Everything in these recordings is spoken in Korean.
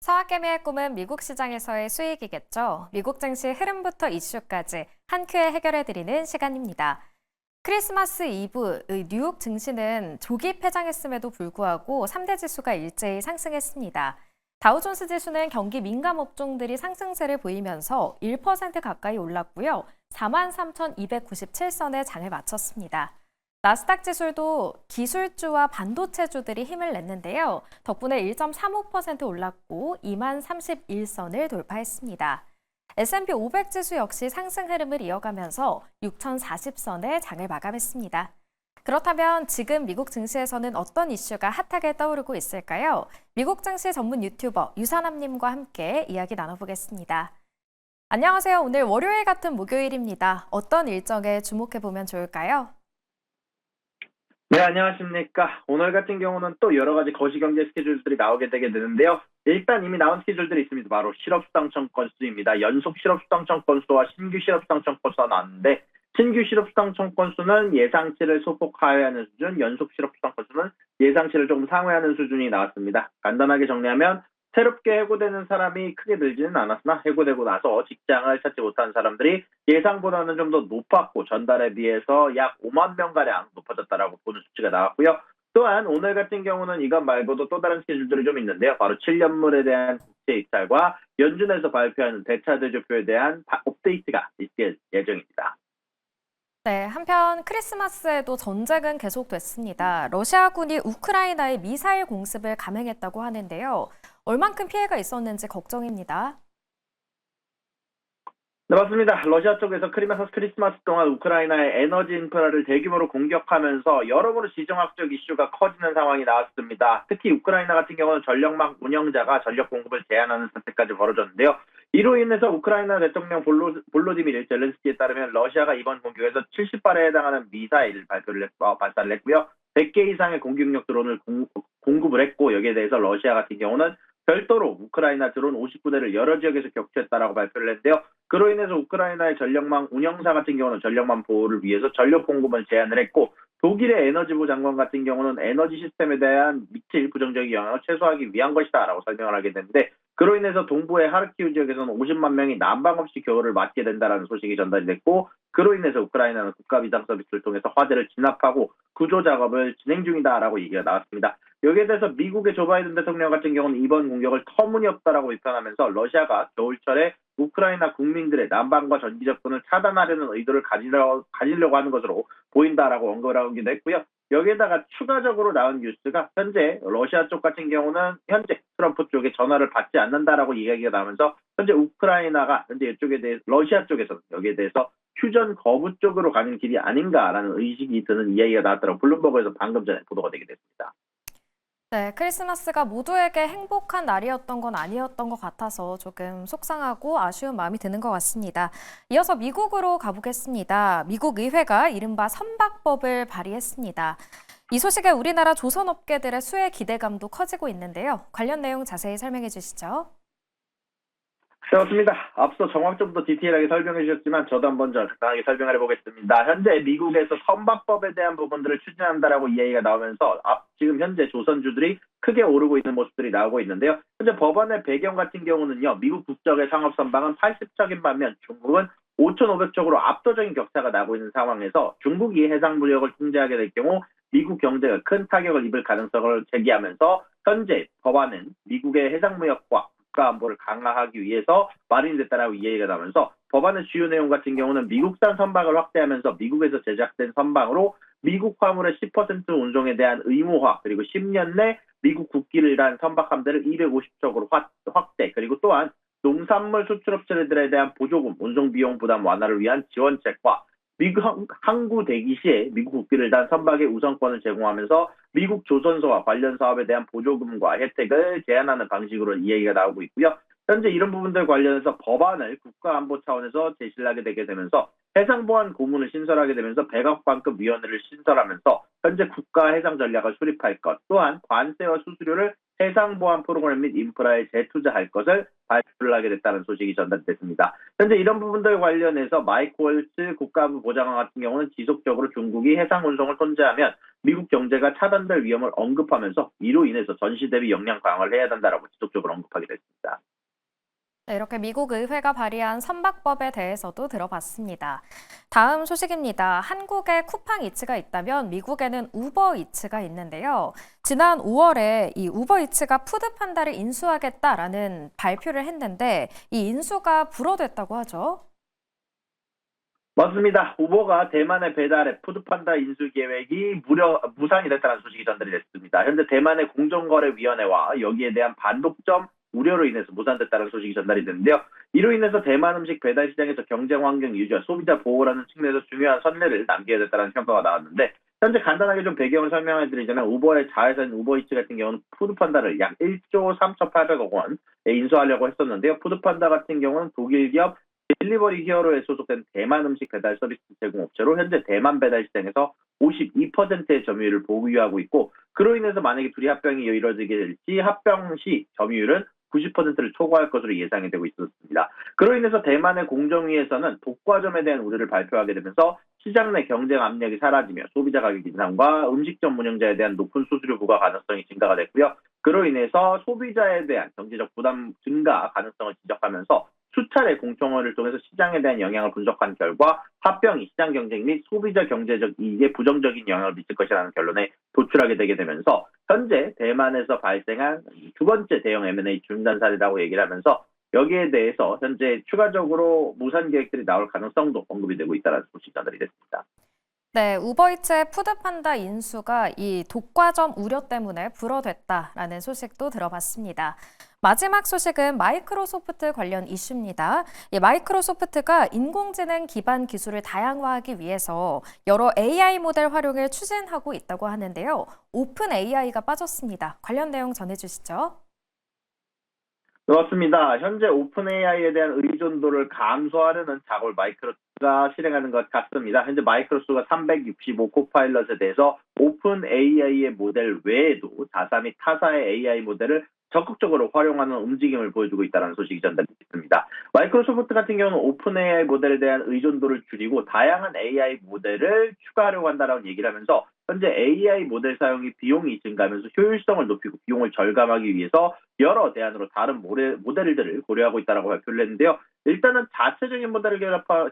서학개미의 꿈은 미국 시장에서의 수익이겠죠. 미국 증시 흐름부터 이슈까지 한 큐에 해결해드리는 시간입니다. 크리스마스 이브의 뉴욕 증시는 조기 폐장했음에도 불구하고 3대 지수가 일제히 상승했습니다. 다우존스 지수는 경기 민감 업종들이 상승세를 보이면서 1% 가까이 올랐고요. 43,297선에 장을 마쳤습니다. 나스닥 지수도 기술주와 반도체주들이 힘을 냈는데요. 덕분에 1.35% 올랐고 2031선을 돌파했습니다. S&P 500 지수 역시 상승 흐름을 이어가면서 6040선에 장을 마감했습니다. 그렇다면 지금 미국 증시에서는 어떤 이슈가 핫하게 떠오르고 있을까요? 미국 증시 전문 유튜버 유산함님과 함께 이야기 나눠보겠습니다. 안녕하세요. 오늘 월요일 같은 목요일입니다. 어떤 일정에 주목해보면 좋을까요? 네, 안녕하십니까. 오늘 같은 경우는 또 여러 가지 거시경제 스케줄들이 나오게 되게 되는데요. 일단 이미 나온 스케줄들이 있습니다. 바로 실업수당 건수입니다. 연속 실업수당 건수와 신규 실업수당 건수가 나왔는데, 신규 실업수당 건수는 예상치를 소폭 하회하는 수준, 연속 실업수당 건수는 예상치를 조금 상회하는 수준이 나왔습니다. 간단하게 정리하면 새롭게 해고되는 사람이 크게 늘지는 않았으나 해고되고 나서 직장을 찾지 못한 사람들이 예상보다는 좀 더 높았고 전달에 비해서 약 5만 명가량 높아졌다라고 보는 수치가 나왔고요. 또한 오늘 같은 경우는 이것 말고도 또 다른 스케줄들이 좀 있는데요. 바로 7년물에 대한 국채 입찰과 연준에서 발표하는 대차대조표에 대한 업데이트가 있을 예정입니다. 네, 한편 크리스마스에도 전쟁은 계속됐습니다. 러시아군이 우크라이나에 미사일 공습을 감행했다고 하는데요. 얼만큼 피해가 있었는지 걱정입니다. 네, 맞습니다. 러시아 쪽에서 크리스마스 동안 우크라이나의 에너지 인프라를 대규모로 공격하면서 여러모로 지정학적 이슈가 커지는 상황이 나왔습니다. 특히 우크라이나 같은 경우는 전력망 운영자가 전력 공급을 제한하는 사태까지 벌어졌는데요. 이로 인해서 우크라이나 대통령 볼로디미르 젤렌스키에 따르면 러시아가 이번 공격에서 70발에 해당하는 미사일 발사를 했고요. 100개 이상의 공격력 드론을 공급을 했고, 여기에 대해서 러시아 같은 경우는 별도로 우크라이나 드론 59대를 여러 지역에서 격추했다라고 발표를 했는데요. 그로 인해서 우크라이나의 전력망 운영사 같은 경우는 전력망 보호를 위해서 전력 공급을 제한을 했고, 독일의 에너지부 장관 같은 경우는 에너지 시스템에 대한 미칠 부정적인 영향을 최소화하기 위한 것이다라고 설명을 하게 됐는데, 그로 인해서 동부의 하르키우 지역에서는 50만 명이 난방 없이 겨울을 맞게 된다는 소식이 전달이 됐고, 그로 인해서 우크라이나는 국가 비상 서비스를 통해서 화재를 진압하고 구조 작업을 진행 중이다라고 얘기가 나왔습니다. 여기에 대해서 미국의 조 바이든 대통령 같은 경우는 이번 공격을 터무니없다라고 비판하면서 러시아가 겨울철에 우크라이나 국민들의 난방과 전기 접근을 차단하려는 의도를 가지려고 하는 것으로 보인다라고 언급을 하기도 했고요. 여기에다가 추가적으로 나온 뉴스가 현재 러시아 쪽 같은 경우는 현재 트럼프 쪽에 전화를 받지 않는다라고 이야기가 나오면서 현재 우크라이나가 현재 이쪽에 대해 러시아 쪽에서 여기에 대해서 휴전 거부 쪽으로 가는 길이 아닌가라는 의식이 드는 이야기가 나왔더라고 블룸버그에서 방금 전에 보도가 되게 됐습니다. 네, 크리스마스가 모두에게 행복한 날이었던 건 아니었던 것 같아서 조금 속상하고 아쉬운 마음이 드는 것 같습니다. 이어서 미국으로 가보겠습니다. 미국 의회가 이른바 선박법을 발의했습니다. 이 소식에 우리나라 조선업계들의 수혜 기대감도 커지고 있는데요. 관련 내용 자세히 설명해 주시죠. 네, 맞습니다. 앞서 정확 좀 더 디테일하게 설명해 주셨지만 저도 한번 간단하게 설명을 해보겠습니다. 현재 미국에서 선박법에 대한 부분들을 추진한다라고 이야기가 나오면서 지금 현재 조선주들이 크게 오르고 있는 모습들이 나오고 있는데요. 현재 법안의 배경 같은 경우는요. 미국 국적의 상업 선박은 80척인 반면 중국은 5,500척으로 압도적인 격차가 나고 있는 상황에서 중국이 해상 무역을 통제하게 될 경우 미국 경제가 큰 타격을 입을 가능성을 제기하면서 현재 법안은 미국의 해상 무역과 국가안보를 강화하기 위해서 마련이 됐다라고 이야기가 나오면서 법안의 주요 내용 같은 경우는 미국산 선박을 확대하면서 미국에서 제작된 선박으로 미국 화물의 10% 운송에 대한 의무화, 그리고 10년 내 미국 국기를 단 선박 함대를 250척으로 확대, 그리고 또한 농산물 수출업체들에 대한 보조금, 운송 비용 부담 완화를 위한 지원책과 미국 항구 대기 시에 미국 국기를 단 선박의 우선권을 제공하면서 미국 조선소와 관련 사업에 대한 보조금과 혜택을 제한하는 방식으로 이야기가 나오고 있고요. 현재 이런 부분들 관련해서 법안을 국가안보 차원에서 제시를 하게 되게 되면서 해상보안 고문을 신설하게 되면서 백악관급위원회를 신설하면서 현재 국가 해상 전략을 수립할 것, 또한 관세와 수수료를 해상보안 프로그램 및 인프라에 재투자할 것을 발표를 하게 됐다는 소식이 전달됐습니다. 현재 이런 부분들 관련해서 마이크 월츠 국가부 보좌관 같은 경우는 지속적으로 중국이 해상 운송을 통제하면 미국 경제가 차단될 위험을 언급하면서 이로 인해서 전시 대비 역량 강화를 해야 된다라고 지속적으로 언급하게 됐습니다. 네, 이렇게 미국 의회가 발의한 선박법에 대해서도 들어봤습니다. 다음 소식입니다. 한국에 쿠팡이츠가 있다면 미국에는 우버이츠가 있는데요. 지난 5월에 이 우버이츠가 푸드판다를 인수하겠다라는 발표를 했는데 이 인수가 불허됐다고 하죠. 맞습니다. 우버가 대만의 배달앱 푸드판다 인수 계획이 무산이 됐다는 소식이 전달이 됐습니다. 현재 대만의 공정거래위원회와 여기에 대한 반독점 우려로 인해서 무산됐다는 소식이 전달이 됐는데요. 이로 인해서 대만 음식 배달 시장에서 경쟁 환경 유지와 소비자 보호라는 측면에서 중요한 선례를 남기게 됐다는 평가가 나왔는데 현재 간단하게 좀 배경을 설명해 드리자면 우버의 자회사인 우버이츠 같은 경우는 푸드판다를 약 1조 3,800억 원에 인수하려고 했었는데요. 푸드판다 같은 경우는 독일 기업 딜리버리 히어로에 소속된 대만 음식 배달 서비스 제공업체로 현재 대만 배달 시장에서 52%의 점유율을 보유하고 있고 그로 인해서 만약에 둘이 합병이 이루어지게 될지 합병 시 점유율은 90%를 초과할 것으로 예상이 되고 있었습니다. 그로 인해서 대만의 공정위에서는 독과점에 대한 우려를 발표하게 되면서 시장 내 경쟁 압력이 사라지며 소비자 가격 인상과 음식점 운영자에 대한 높은 수수료 부과 가능성이 증가가 됐고요. 그로 인해서 소비자에 대한 경제적 부담 증가 가능성을 지적하면서 수차례 공청회를 통해서 시장에 대한 영향을 분석한 결과 합병이 시장 경쟁 및 소비자 경제적 이익에 부정적인 영향을 미칠 것이라는 결론에 도출하게 되게 되면서 현재 대만에서 발생한 두 번째 대형 M&A 중단 사례라고 얘기를 하면서 여기에 대해서 현재 추가적으로 무산 계획들이 나올 가능성도 언급이 되고 있다는 소식이 전달이 됐습니다. 네, 우버이츠의 푸드판다 인수가 이 독과점 우려 때문에 불허됐다라는 소식도 들어봤습니다. 마지막 소식은 마이크로소프트 관련 이슈입니다. 마이크로소프트가 인공지능 기반 기술을 다양화하기 위해서 여러 AI 모델 활용을 추진하고 있다고 하는데요. 오픈 AI가 빠졌습니다. 관련 내용 전해주시죠. 그렇습니다. 현재 오픈 AI에 대한 의존도를 감소하려는 작업을 마이크로소프트가 실행하는 것 같습니다. 현재 마이크로소프트가 365 코파일럿에 대해서 오픈 AI의 모델 외에도 자사 및 타사의 AI 모델을 적극적으로 활용하는 움직임을 보여주고 있다는 소식이 전달됐습니다. 마이크로소프트 같은 경우는 오픈 AI 모델에 대한 의존도를 줄이고 다양한 AI 모델을 추가하려고 한다는 얘기를 하면서 현재 AI 모델 사용이 비용이 증가하면서 효율성을 높이고 비용을 절감하기 위해서 여러 대안으로 다른 모델들을 고려하고 있다고 발표를 했는데요. 일단은 자체적인 모델을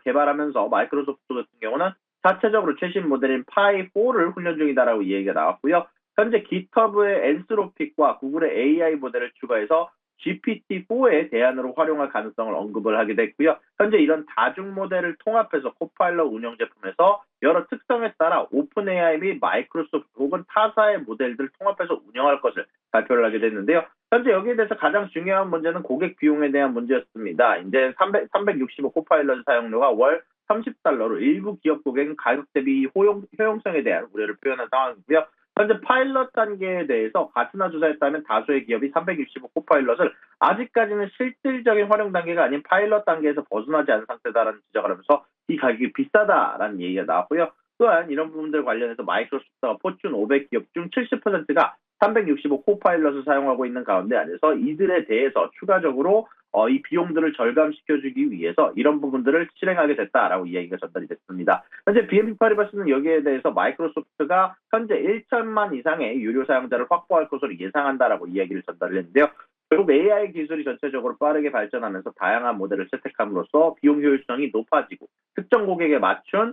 개발하면서 마이크로소프트 같은 경우는 자체적으로 최신 모델인 파이4를 훈련 중이다라고 얘기가 나왔고요. 현재 GitHub의 엔스로픽과 구글의 AI 모델을 추가해서 GPT-4의 대안으로 활용할 가능성을 언급을 하게 됐고요. 현재 이런 다중 모델을 통합해서 코파일럿 운영 제품에서 여러 특성에 따라 오픈 AI 및 마이크로소프트 혹은 타사의 모델들을 통합해서 운영할 것을 발표를 하게 됐는데요. 현재 여기에 대해서 가장 중요한 문제는 고객 비용에 대한 문제였습니다. 이제 365 코파일럿 사용료가 월 $30로 일부 기업 고객은 가격 대비 효용성에 대한 우려를 표현한 상황이고요. 현재 파일럿 단계에 대해서 가스나 조사에 따르면 다수의 기업이 365 코파일럿을 아직까지는 실질적인 활용 단계가 아닌 파일럿 단계에서 벗어나지 않은 상태다라는 지적을 하면서 이 가격이 비싸다라는 얘기가 나왔고요. 또한 이런 부분들 관련해서 마이크로소프트가 포춘 500 기업 중 70%가 365 코파일럿을 사용하고 있는 가운데 안에서 이들에 대해서 추가적으로 이 비용들을 절감시켜주기 위해서 이런 부분들을 실행하게 됐다라고 이야기가 전달이 됐습니다. 현재 BNP 파리바스는 여기에 대해서 마이크로소프트가 현재 1천만 이상의 유료 사용자를 확보할 것으로 예상한다라고 이야기를 전달을 했는데요. 결국 AI 기술이 전체적으로 빠르게 발전하면서 다양한 모델을 채택함으로써 비용 효율성이 높아지고 특정 고객에 맞춤형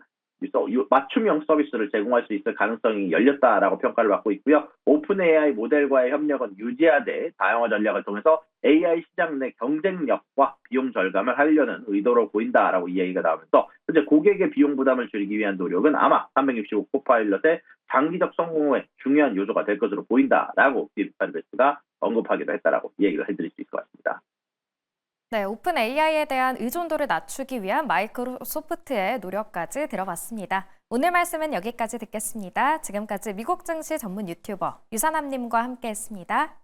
서비스를 제공할 수 있을 가능성이 열렸다라고 평가를 받고 있고요. 오픈 AI 모델과의 협력은 유지하되 다양화 전략을 통해서 AI 시장 내 경쟁력과 비용 절감을 하려는 의도로 보인다라고 이야기가 나오면서 현재 고객의 비용 부담을 줄이기 위한 노력은 아마 365 코파일럿의 장기적 성공의 중요한 요소가 될 것으로 보인다라고 비파리베스가 언급하기도 했다라고 이야기를 해드릴 수 있을 것 같습니다. 네, 오픈 AI에 대한 의존도를 낮추기 위한 마이크로소프트의 노력까지 들어봤습니다. 오늘 말씀은 여기까지 듣겠습니다. 지금까지 미국 증시 전문 유튜버 유산남님과 함께했습니다.